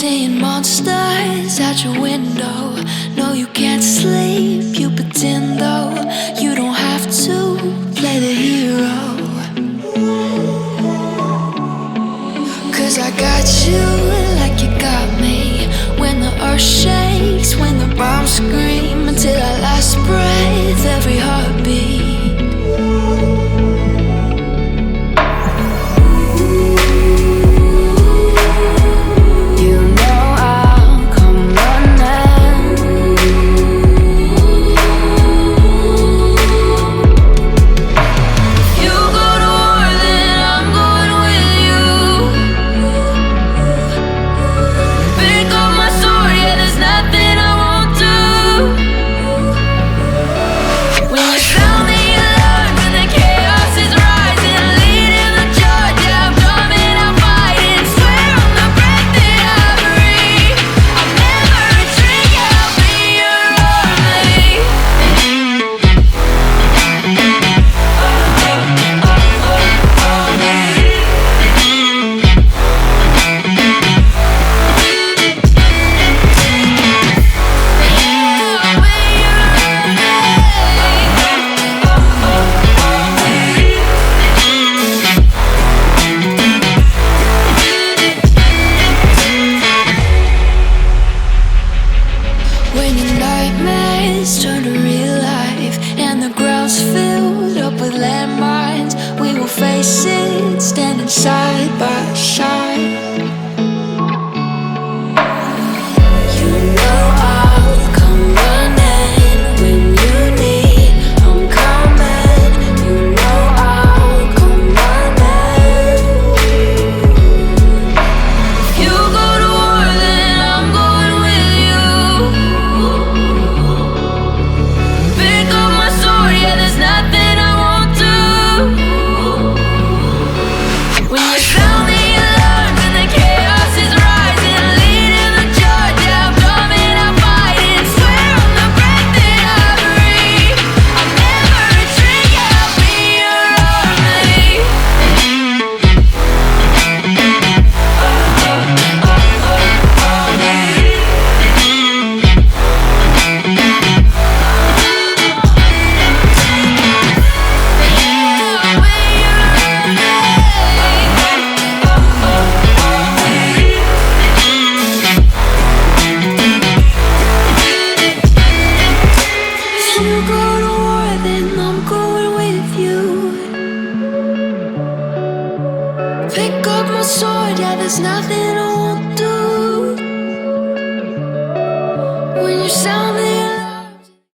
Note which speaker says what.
Speaker 1: Seeing monsters at your window. No, you can't sleep, you pretend though. You don't have to play the hero. 'Cause I got you like you got me. When the earth shakes, when the bombs scream, until our last breath, every heartbeat. When your nightmares turn to real life and the ground's filled up with landmines, we will face it standing side by side. You know I'll come running when you need. I'm coming. You know I'll come running. If you go to war, then I'm going with you. Pick up my sword, yeah, there's nothing I won't do. When you sound the alarm and the chaos is rising, leading the charge, yeah, I'm coming out fighting. Swear on the breath that I breathe, I'll never retreat, yeah, I'll be your army. If you go to war, then I'm going with you. Pick up my sword, yeah, there's nothing